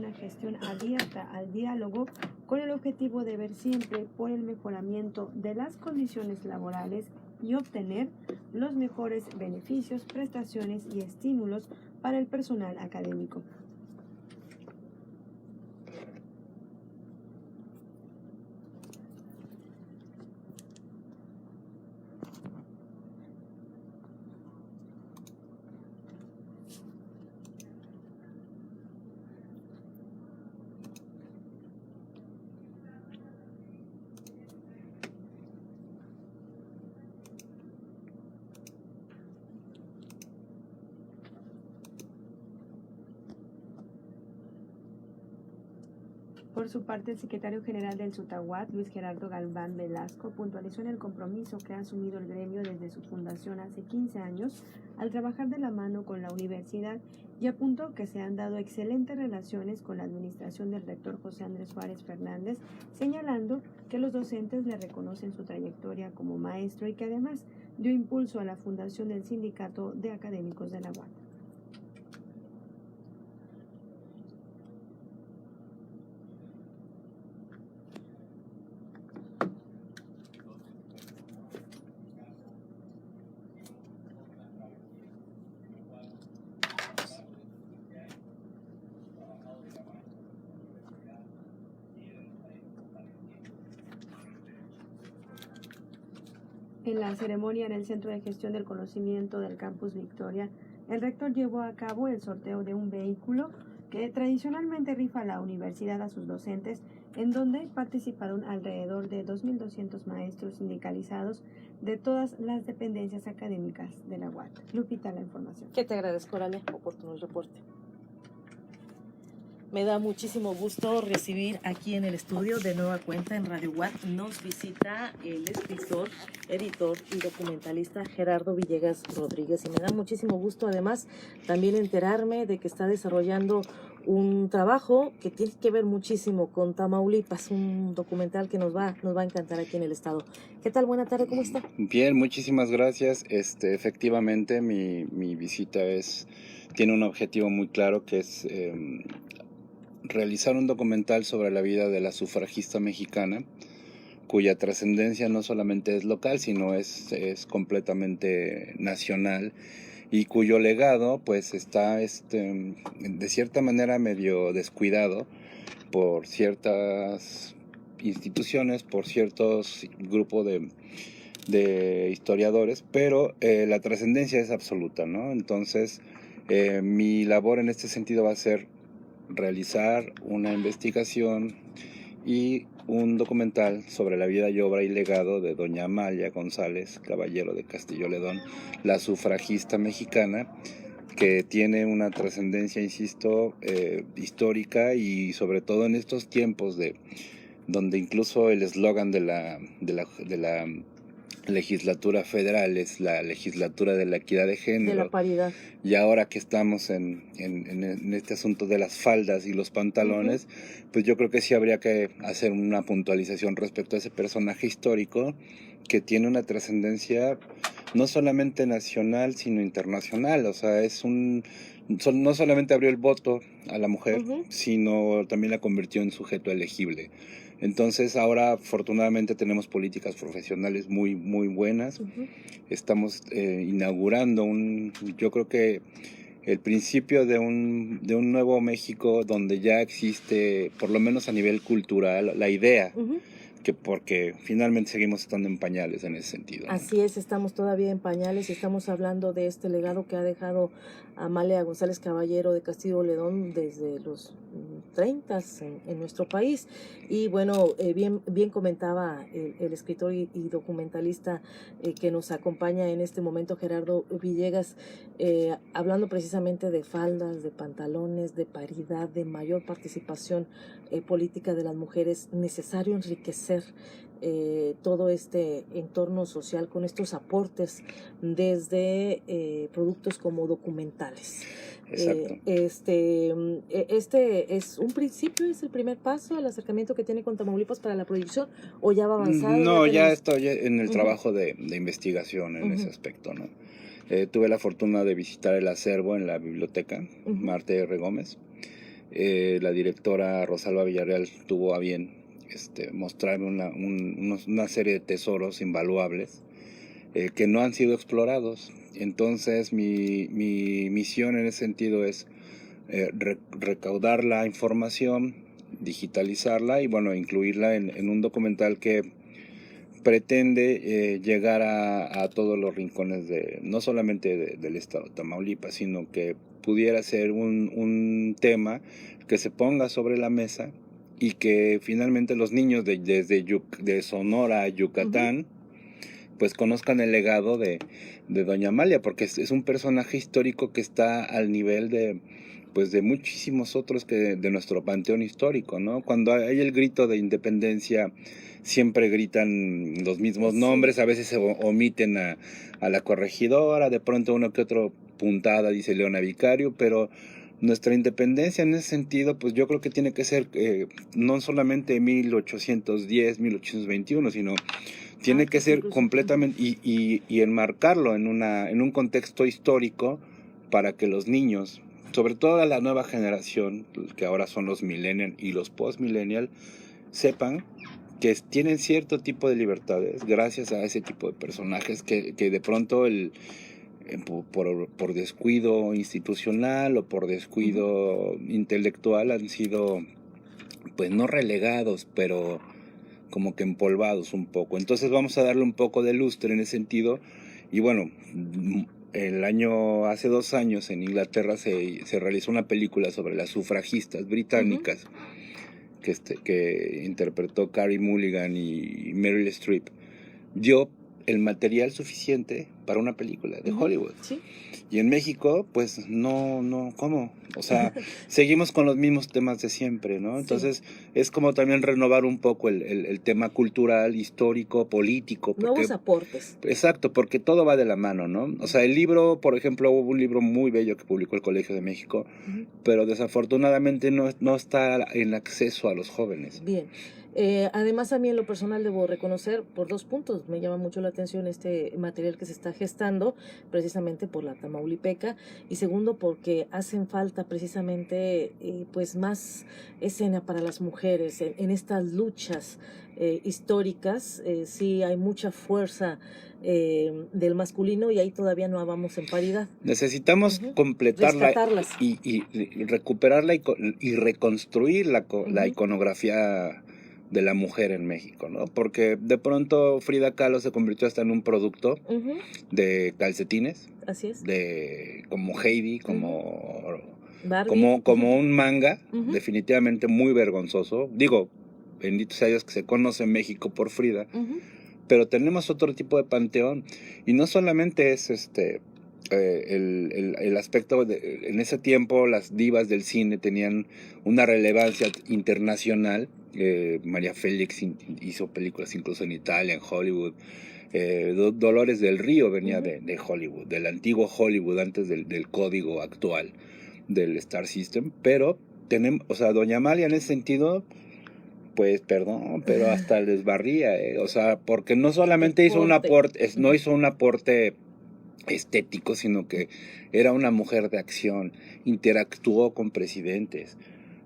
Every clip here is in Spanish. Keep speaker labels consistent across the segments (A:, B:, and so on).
A: una gestión abierta al diálogo con el objetivo de ver siempre por el mejoramiento de las condiciones laborales y obtener los mejores beneficios, prestaciones y estímulos para el personal académico. Por su parte, el secretario general del SUTAWAT, Luis Gerardo Galván Velasco, puntualizó en el compromiso que ha asumido el gremio desde su fundación hace 15 años al trabajar de la mano con la universidad y apuntó que se han dado excelentes relaciones con la administración del rector José Andrés Suárez Fernández, señalando que los docentes le reconocen su trayectoria como maestro y que además dio impulso a la fundación del Sindicato de Académicos de la UAT. En la ceremonia en el Centro de Gestión del Conocimiento del Campus Victoria, el rector llevó a cabo el sorteo de un vehículo que tradicionalmente rifa la universidad a sus docentes, en donde participaron alrededor de 2.200 maestros sindicalizados de todas las dependencias académicas de la UAT. Lupita, la información.
B: Que te agradezco, Oralia, oportuno el reporte. Me da muchísimo gusto recibir aquí en el estudio de nueva cuenta en Radio UAT. Nos visita el escritor, editor y documentalista Gerardo Villegas Rodríguez. Y me da muchísimo gusto además también enterarme de que está desarrollando un trabajo que tiene que ver muchísimo con Tamaulipas, un documental que nos va a encantar aquí en el estado. ¿Qué tal? Buena tarde, ¿cómo está?
C: Bien, muchísimas gracias. Efectivamente, mi visita tiene un objetivo muy claro que es realizar un documental sobre la vida de la sufragista mexicana, cuya trascendencia no solamente es local, sino es completamente nacional, y cuyo legado pues está de cierta manera medio descuidado por ciertas instituciones, por ciertos grupos de historiadores, pero la trascendencia es absoluta, ¿no? Entonces, mi labor en este sentido va a ser realizar una investigación y un documental sobre la vida y obra y legado de doña Amalia González Caballero de Castillo Ledón, la sufragista mexicana, que tiene una trascendencia, insisto, histórica, y sobre todo en estos tiempos donde incluso el eslogan de la legislatura federal es la legislatura de la equidad de género,
B: De la paridad.
C: Y ahora que estamos en este asunto de las faldas y los pantalones, pues yo creo que sí habría que hacer una puntualización respecto a ese personaje histórico que tiene una trascendencia no solamente nacional, sino internacional. O sea, no solamente abrió el voto a la mujer, sino también la convirtió en sujeto elegible. Entonces ahora afortunadamente tenemos políticas profesionales muy, muy buenas. Estamos inaugurando yo creo que el principio de un nuevo México donde ya existe, por lo menos a nivel cultural, la idea, porque finalmente seguimos estando en pañales en ese sentido, ¿no?
B: Así es, estamos todavía en pañales y estamos hablando de este legado que ha dejado Amalia González Caballero de Castillo Ledón desde los 30 en nuestro país. Y bueno, bien comentaba el escritor y documentalista que nos acompaña en este momento, Gerardo Villegas, hablando precisamente de faldas, de pantalones, de paridad, de mayor participación política de las mujeres. Necesario enriquecer todo este entorno social con estos aportes desde productos como documentales.
C: Exacto.
B: Este es un principio, es el primer paso, el acercamiento que tiene con Tamaulipas para la proyección, ¿o ya va avanzado?
C: No, ya estoy en el trabajo de investigación en ese aspecto, ¿no? Tuve la fortuna de visitar el acervo en la biblioteca Marta R. Gómez, La directora Rosalba Villarreal tuvo a bien mostrarme una serie de tesoros invaluables que no han sido explorados. Entonces mi misión en ese sentido es recaudar la información, digitalizarla y bueno, incluirla en un documental que pretende llegar a todos los rincones no solamente del estado de Tamaulipas, sino que pudiera ser un tema que se ponga sobre la mesa y que finalmente los niños de Sonora a Yucatán pues conozcan el legado de Doña Amalia, porque es un personaje histórico que está al nivel de muchísimos otros de nuestro panteón histórico, ¿no? Cuando hay el grito de independencia, siempre gritan los mismos nombres, a veces se omiten a la corregidora, de pronto uno que otro puntada dice Leona Vicario, pero nuestra independencia en ese sentido, pues yo creo que tiene que ser no solamente 1810, 1821, sino tiene que ser completamente y enmarcarlo en un contexto histórico para que los niños, sobre todo la nueva generación, que ahora son los millennials y los post-millennials, sepan que tienen cierto tipo de libertades gracias a ese tipo de personajes que de pronto por descuido institucional o por descuido intelectual han sido pues no relegados, pero como que empolvados un poco. Entonces vamos a darle un poco de lustre en ese sentido. Y bueno, hace 2 años en Inglaterra se realizó una película sobre las sufragistas británicas que interpretó Carey Mulligan y Meryl Streep. Dio el material suficiente para una película de Hollywood.
B: Sí.
C: Y en México, pues no, ¿cómo? O sea, seguimos con los mismos temas de siempre, ¿no? Entonces, es como también renovar un poco el tema cultural, histórico, político.
B: Nuevos aportes.
C: Exacto, porque todo va de la mano, ¿no? O sea, el libro, por ejemplo, hubo un libro muy bello que publicó el Colegio de México, pero desafortunadamente no está en acceso a los jóvenes.
B: Bien. Además, a mí en lo personal debo reconocer por 2 puntos. Me llama mucho la atención este material que se está gestando precisamente por la Tamaulipeca, y segundo porque hacen falta precisamente pues más escena para las mujeres en estas luchas históricas. Sí hay mucha fuerza del masculino y ahí todavía no vamos en paridad.
C: Necesitamos completarla y recuperarla y reconstruir la iconografía de la mujer en México, ¿no? Porque de pronto Frida Kahlo se convirtió hasta en un producto de calcetines.
B: Así es.
C: Como Heidi, como
B: Barbie.
C: como un manga, definitivamente muy vergonzoso. Digo, bendito sea Dios que se conoce en México por Frida, pero tenemos otro tipo de panteón, y no solamente es el aspecto en ese tiempo las divas del cine tenían una relevancia internacional. María Félix hizo películas incluso en Italia, en Hollywood. Dolores del Río venía de Hollywood, del antiguo Hollywood, antes del código actual del Star System. Pero o sea, Doña Amalia en ese sentido, pues perdón, pero hasta les barría, o sea, porque no solamente hizo un aporte, no hizo un aporte estético, sino que era una mujer de acción, interactuó con presidentes,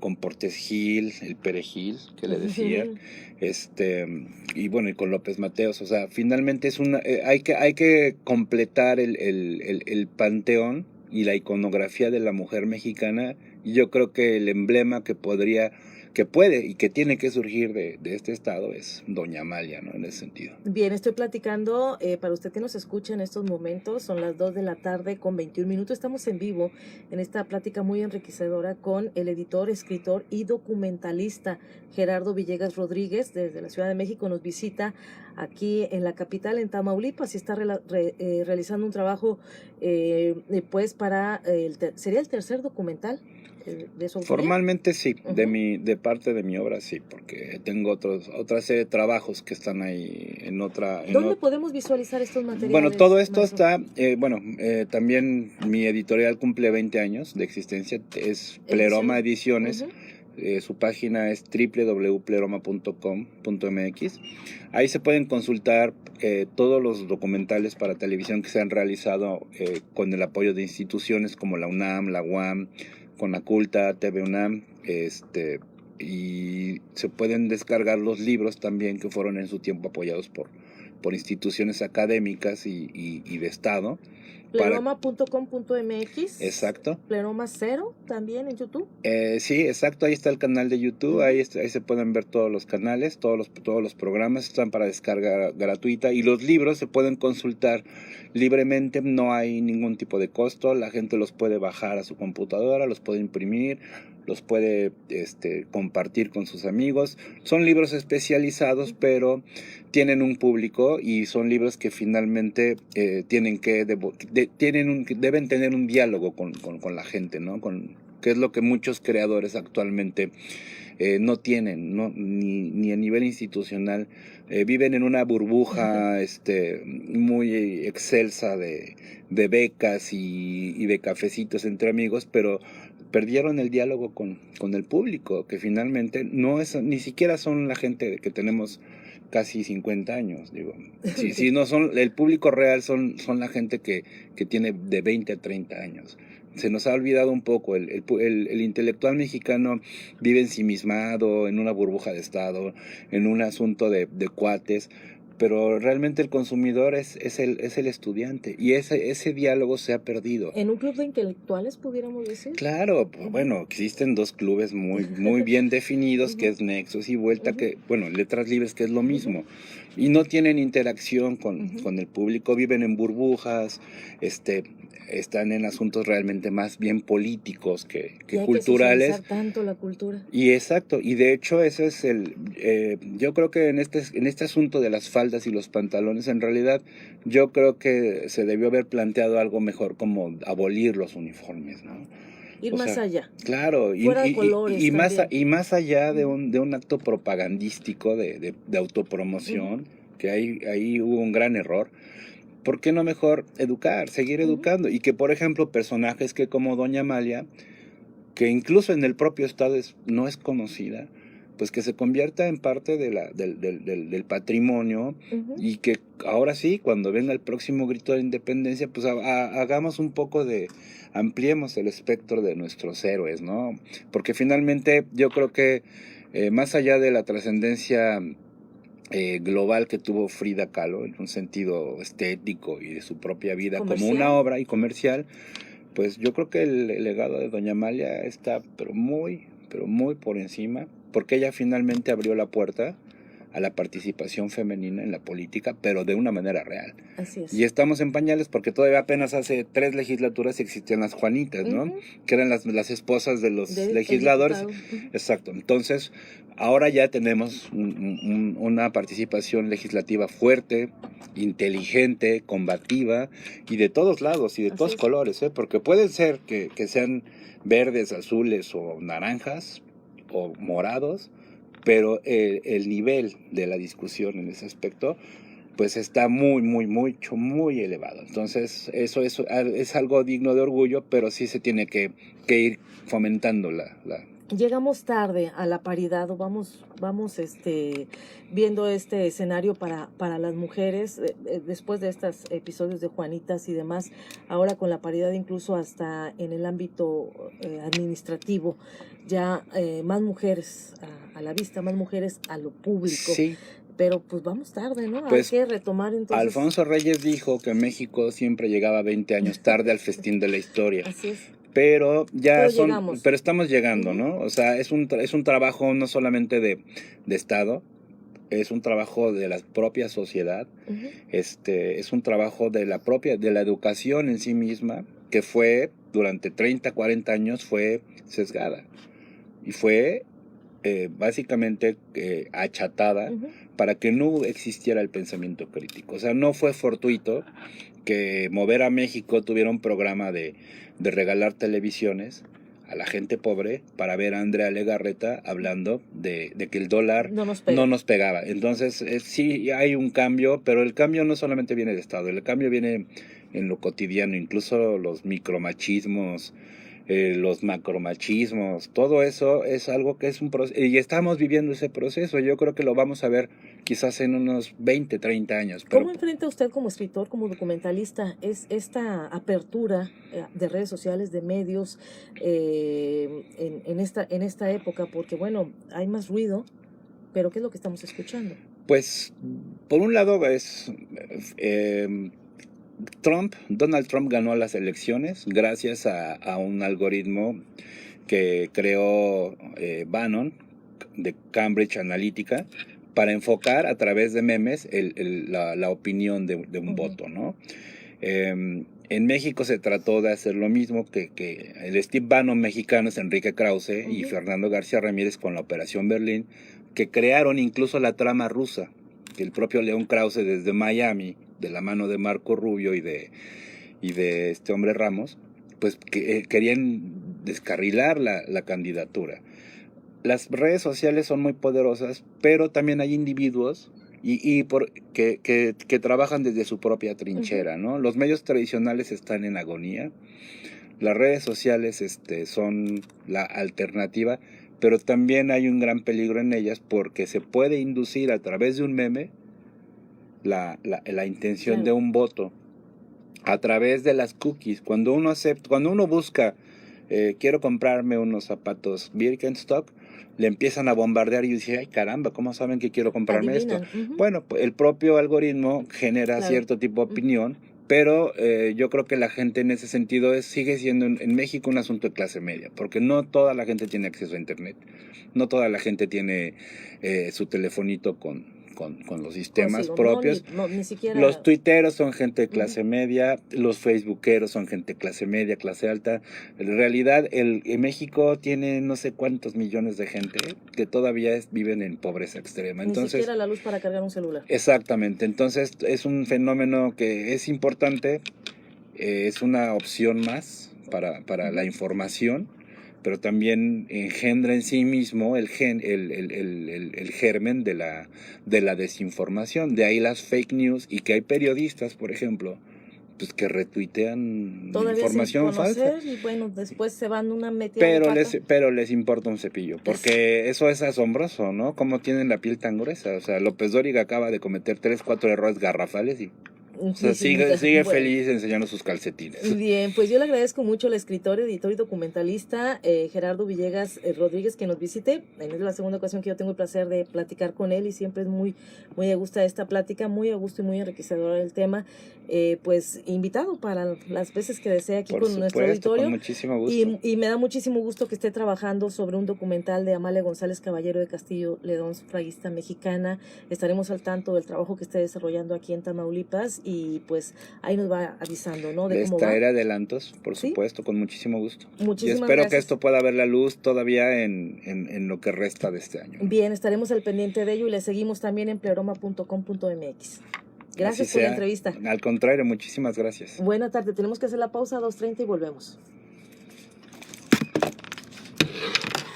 C: con Portes Gil, el Perejil, que le decía, y bueno, y con López Mateos. O sea, finalmente hay que completar el panteón y la iconografía de la mujer mexicana, y yo creo que el emblema que puede y que tiene que surgir de este estado es Doña Amalia, ¿no? En ese sentido.
B: Bien, estoy platicando, para usted que nos escucha en estos momentos, son las 2:21 p.m. Estamos en vivo en esta plática muy enriquecedora con el editor, escritor y documentalista Gerardo Villegas Rodríguez. Desde la Ciudad de México nos visita aquí en la capital, en Tamaulipas, y está realizando un trabajo pues para, ¿sería el tercer documental? ¿De su autoría?
C: Formalmente sí, de parte de mi obra sí, porque tengo otra serie de trabajos que están ahí en otra...
B: ¿Dónde podemos visualizar estos materiales?
C: Bueno, todo esto está, también mi editorial cumple 20 años de existencia, es Pleroma Ediciones. Su página es www.pleroma.com.mx. Ahí se pueden consultar todos los documentales para televisión que se han realizado con el apoyo de instituciones como la UNAM, la UAM, Conaculta, TV UNAM, y se pueden descargar los libros también que fueron en su tiempo apoyados por instituciones académicas y de Estado.
B: Pleroma.com.mx.
C: Exacto.
B: Pleroma 0 también en YouTube.
C: Sí, exacto, ahí está el canal de YouTube, ahí se pueden ver todos los canales, todos los programas están para descarga gratuita, y los libros se pueden consultar libremente, no hay ningún tipo de costo, la gente los puede bajar a su computadora, los puede imprimir, los puede compartir con sus amigos. Son libros especializados, pero tienen un público, y son libros que finalmente deben tener un diálogo con la gente, ¿no? Que es lo que muchos creadores actualmente no tienen, ¿no? Ni a nivel institucional. Viven en una burbuja muy excelsa de becas y de cafecitos entre amigos, pero perdieron el diálogo con el público, que finalmente ni siquiera son la gente que tenemos casi 50 años, digo. Si no son el público real, son la gente que tiene de 20 a 30 años. Se nos ha olvidado un poco, el intelectual mexicano vive ensimismado en una burbuja de Estado, en un asunto de cuates, pero realmente el consumidor es el estudiante, y ese diálogo se ha perdido.
B: ¿En un club de intelectuales pudiéramos decir?
C: Claro, bueno, existen dos clubes muy bien definidos, que es Nexos y Vuelta, que, bueno, Letras Libres, que es lo mismo, y no tienen interacción con el público, viven en burbujas, están en asuntos realmente más bien políticos que culturales.
B: Que socializar tanto la cultura.
C: Y exacto, y de hecho ese es yo creo que en este asunto de las faldas y los pantalones, en realidad yo creo que se debió haber planteado algo mejor, como abolir los uniformes, ¿no?
B: Ir más allá.
C: Claro,
B: fuera de colores
C: y más allá de un acto propagandístico de autopromoción, que ahí hubo un gran error. ¿Por qué no mejor seguir educando? Y que, por ejemplo, personajes que como Doña Amalia, que incluso en el propio Estado no es conocida, pues que se convierta en parte del patrimonio, y que ahora sí, cuando venga el próximo grito de independencia, pues hagamos un poco ampliemos el espectro de nuestros héroes, ¿no? Porque finalmente yo creo que más allá de la trascendencia global que tuvo Frida Kahlo, en un sentido estético y de su propia vida
B: comercial,
C: como una obra y comercial, pues yo creo que el legado de Doña Amalia está pero muy por encima, porque ella finalmente abrió la puerta a la participación femenina en la política, pero de una manera real.
B: Así es.
C: Y estamos en pañales, porque todavía apenas hace 3 legislaturas existían las Juanitas, ¿no? Que eran las esposas de los legisladores. Exacto. Entonces, ahora ya tenemos una participación legislativa fuerte, inteligente, combativa, y de todos lados y de todos colores, ¿eh? Porque pueden ser que sean verdes, azules o naranjas o morados, pero el nivel de la discusión en ese aspecto pues está muy elevado. Entonces eso es algo digno de orgullo, pero sí se tiene que ir fomentando
B: Llegamos tarde a la paridad, o vamos viendo este escenario para las mujeres después de estos episodios de Juanitas y demás, ahora con la paridad incluso hasta en el ámbito administrativo, ya más mujeres a la vista, más mujeres a lo público.
C: Sí.
B: Pero pues vamos tarde, ¿no?
C: Pues,
B: hay que retomar entonces.
C: Alfonso Reyes dijo que México siempre llegaba 20 años tarde al festín de la historia.
B: Así es.
C: Pero estamos llegando, ¿no? O sea, es un trabajo no solamente de Estado, es un trabajo de la propia sociedad, es un trabajo de la educación en sí misma, que fue durante 30, 40 años fue sesgada y fue básicamente achatada para que no existiera el pensamiento crítico. O sea, no fue fortuito que Mover a México tuviera un programa de regalar televisiones a la gente pobre para ver a Andrea Legarreta hablando de que el dólar no nos pegaba. Entonces, sí hay un cambio, pero el cambio no solamente viene del Estado, el cambio viene en lo cotidiano, incluso los micromachismos, los macromachismos, todo eso es algo que es un proceso, y estamos viviendo ese proceso. Yo creo que lo vamos a ver quizás en unos 20, 30 años.
B: ¿Cómo enfrenta usted como escritor, como documentalista, esta apertura de redes sociales, de medios en esta época? Porque bueno, hay más ruido, pero ¿qué es lo que estamos escuchando?
C: Pues, por un lado es... Donald Trump ganó las elecciones gracias a un algoritmo que creó Bannon de Cambridge Analytica para enfocar a través de memes la opinión de un voto, ¿no? En México se trató de hacer lo mismo que el Steve Bannon mexicano es Enrique Krause y Fernando García Ramírez con la Operación Berlín, que crearon incluso la trama rusa, que el propio León Krause desde Miami, de la mano de Marco Rubio y de este hombre Ramos, pues querían descarrilar la candidatura. Las redes sociales son muy poderosas, pero también hay individuos que trabajan desde su propia trinchera, ¿no? Los medios tradicionales están en agonía, las redes sociales son la alternativa, pero también hay un gran peligro en ellas porque se puede inducir a través de un meme la intención de un voto a través de las cookies. Cuando uno busca, quiero comprarme unos zapatos Birkenstock, le empiezan a bombardear y dice, ay caramba, ¿cómo saben que quiero comprarme esto? Bueno, pues el propio algoritmo genera cierto tipo de opinión, pero yo creo que la gente en ese sentido sigue siendo en México un asunto de clase media, porque no toda la gente tiene acceso a internet, no toda la gente tiene su telefonito con los sistemas propios.
B: Ni siquiera...
C: Los tuiteros son gente de clase media, los facebookeros son gente de clase media, clase alta. En realidad, en México tiene no sé cuántos millones de gente que todavía viven en pobreza extrema. Entonces,
B: ni siquiera la luz para cargar un celular.
C: Exactamente. Entonces, es un fenómeno que es importante, es una opción más para la información, pero también engendra en sí mismo el germen de la desinformación. De ahí las fake news, y que hay periodistas, por ejemplo, pues que retuitean información falsa.
B: Y bueno, después se van una metida
C: pero les importa un cepillo, porque eso es asombroso, ¿no? Cómo tienen la piel tan gruesa. O sea, López Dóriga acaba de cometer 3-4 errores garrafales y... O sea, sigue feliz enseñando sus calcetines.
B: Bien, pues yo le agradezco mucho al escritor, editor y documentalista Gerardo Villegas Rodríguez que nos visite. Es la segunda ocasión que yo tengo el placer de platicar con él y siempre es muy a gusto esta plática, muy a gusto y muy enriquecedora el tema. Pues invitado para las veces que desee aquí con nuestro auditorio.
C: Con muchísimo gusto.
B: Y me da muchísimo gusto que esté trabajando sobre un documental de Amalia González Caballero de Castillo Ledón, sufragista mexicana. Estaremos al tanto del trabajo que esté desarrollando aquí en Tamaulipas y pues ahí nos va avisando, ¿no? De cómo
C: traeré adelantos, por supuesto, con muchísimo gusto.
B: Muchísimas
C: y espero
B: gracias.
C: Que esto pueda ver la luz todavía en lo que resta de este año.
B: Bien, estaremos al pendiente de ello y le seguimos también en pleoroma.com.mx. Gracias por la entrevista.
C: Al contrario, muchísimas gracias.
B: Buena tarde, tenemos que hacer la pausa a 2:30 y volvemos.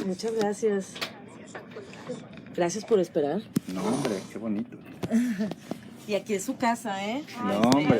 B: Muchas gracias. Gracias por esperar.
C: No, hombre, qué bonito.
B: Y aquí es su casa, ¿eh?
C: No, hombre.